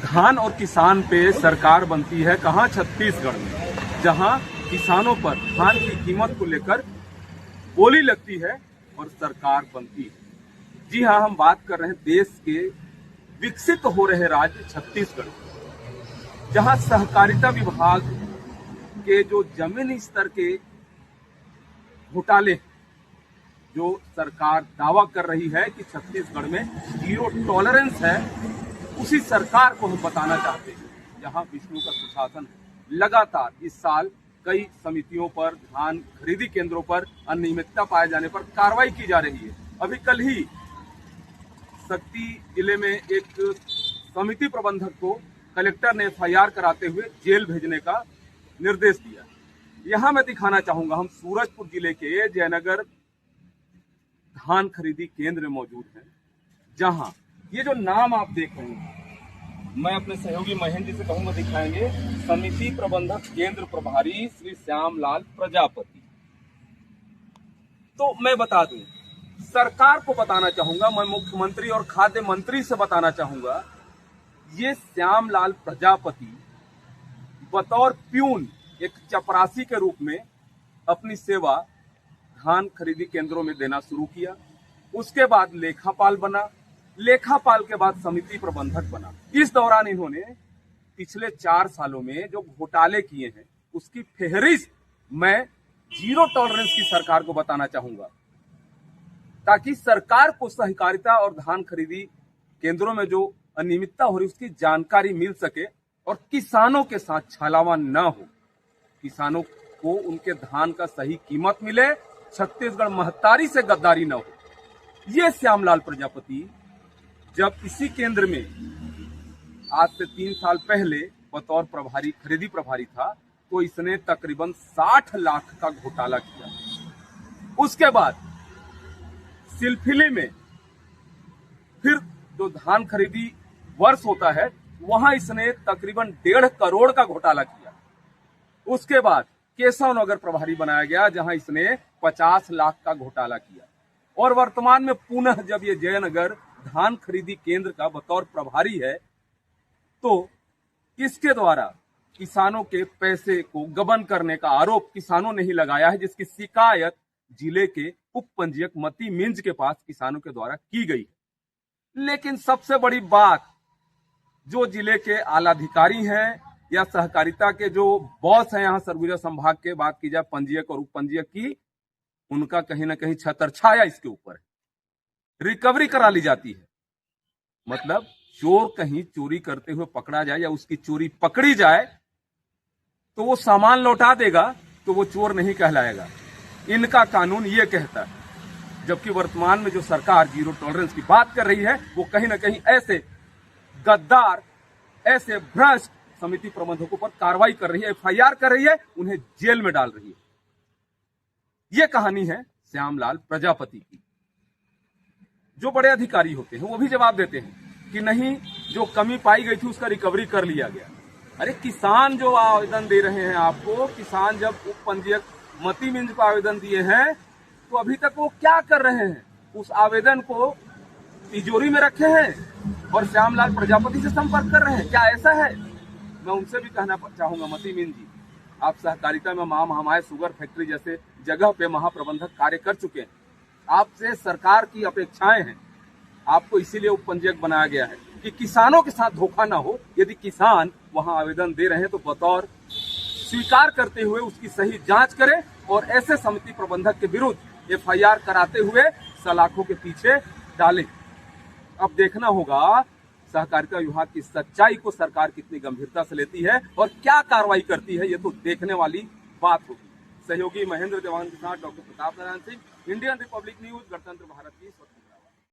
धान और किसान पे सरकार बनती है कहाँ? छत्तीसगढ़ में, जहाँ किसानों पर धान की कीमत को लेकर बोली लगती है और सरकार बनती है। जी हाँ, हम बात कर रहे हैं देश के विकसित हो रहे राज्य छत्तीसगढ़, जहाँ सहकारिता विभाग के जो जमीनी स्तर के घोटाले जो सरकार दावा कर रही है कि छत्तीसगढ़ में जीरो टॉलरेंस है, उसी सरकार को हम बताना चाहते हैं, जहां विष्णु का सुशासन लगातार इस साल कई समितियों पर, धान खरीदी केंद्रों पर अनियमितता पाए जाने पर कार्रवाई की जा रही है। अभी कल ही शक्ति जिले में एक समिति प्रबंधक को कलेक्टर ने एफआईआर कराते हुए जेल भेजने का निर्देश दिया। यहां मैं दिखाना चाहूंगा, हम सूरजपुर जिले के जयनगर धान खरीदी केंद्र में मौजूद हैं, जहां ये जो नाम आप देख रहे हैं, मैं अपने सहयोगी महेंद्र जी से कहूंगा दिखाएंगे, समिति प्रबंधक केंद्र प्रभारी श्री श्यामलाल प्रजापति। तो मैं बता दूं, सरकार को बताना चाहूंगा, मैं मुख्यमंत्री और खाद्य मंत्री से बताना चाहूंगा, ये श्यामलाल प्रजापति बतौर प्यून, एक चपरासी के रूप में अपनी सेवा धान खरीदी केंद्रों में देना शुरू किया। उसके बाद लेखापाल बना, लेखापाल के बाद समिति प्रबंधक बना। इस दौरान इन्होंने पिछले 4 सालों में जो घोटाले किए हैं, उसकी फेहरिस्त मैं जीरो टॉलरेंस की सरकार को बताना चाहूंगा, ताकि सरकार को सहकारिता और धान खरीदी केंद्रों में जो अनियमितता हो रही उसकी जानकारी मिल सके और किसानों के साथ छलावा न हो, किसानों को उनके धान का सही कीमत मिले, छत्तीसगढ़ महतारी से गद्दारी न हो। ये श्यामलाल प्रजापति जब इसी केंद्र में आज से 3 साल पहले बतौर प्रभारी, खरीदी प्रभारी था, तो इसने तकरीबन 60 लाख का घोटाला किया। उसके बाद सिलसिले में फिर जो धान खरीदी वर्ष होता है, वहां इसने तकरीबन 1.5 करोड़ का घोटाला किया। उसके बाद केशव नगर प्रभारी बनाया गया, जहां इसने 50 लाख का घोटाला किया। और वर्तमान में पुनः जब ये जयनगर धान खरीदी केंद्र का बतौर प्रभारी है, तो इसके द्वारा किसानों के पैसे को गबन करने का आरोप किसानों ने ही लगाया है, जिसकी शिकायत जिले के उप पंजीयक मती मिंज के पास किसानों के द्वारा की गई है। लेकिन सबसे बड़ी बात, जो जिले के आलाधिकारी हैं या सहकारिता के जो बॉस हैं यहाँ सरगुजा संभाग के, बात की जाए पंजीयक और उप पंजीयक की, उनका कहीं ना कहीं छतर छाया इसके ऊपर है। रिकवरी करा ली जाती है, मतलब चोर कहीं चोरी करते हुए पकड़ा जाए या उसकी चोरी पकड़ी जाए तो वो सामान लौटा देगा, तो वो चोर नहीं कहलाएगा। इनका कानून ये कहता है। जबकि वर्तमान में जो सरकार जीरो टॉलरेंस की बात कर रही है, वो कहीं ना कहीं ऐसे गद्दार, ऐसे भ्रष्ट समिति प्रबंधकों पर कार्रवाई कर रही है, एफआईआर कर रही है, उन्हें जेल में डाल रही है। ये कहानी है श्यामलाल प्रजापति की। जो बड़े अधिकारी होते हैं वो भी जवाब देते हैं कि नहीं, जो कमी पाई गई थी उसका रिकवरी कर लिया गया। अरे किसान जो आवेदन दे रहे हैं आपको, किसान जब उप पंजीयक मती मिंज को आवेदन दिए हैं, तो अभी तक वो क्या कर रहे हैं? उस आवेदन को तिजोरी में रखे हैं और श्यामलाल प्रजापति से संपर्क कर रहे हैं। क्या ऐसा है? मैं उनसे भी कहना चाहूंगा, मती मिंज जी, आप सहकारिता में महामाया शुगर फैक्ट्री जैसे जगह पे महाप्रबंधक कार्य कर चुके हैं। आपसे सरकार की अपेक्षाएं हैं, आपको इसीलिए उप पंजीयक बनाया गया है कि किसानों के साथ धोखा ना हो। यदि किसान वहां आवेदन दे रहे हैं तो बतौर स्वीकार करते हुए उसकी सही जांच करें और ऐसे समिति प्रबंधक के विरुद्ध एफआईआर कराते हुए सलाखों के पीछे डालें। अब देखना होगा सहकारिता विभाग की सच्चाई को सरकार कितनी गंभीरता से लेती है और क्या कार्रवाई करती है, ये तो देखने वाली बात होगी। सहयोगी महेंद्र देवान के साथ doctor Pratap Narayan Singh, Indian Republic news, गणतंत्र भारत की स्वतंत्रता।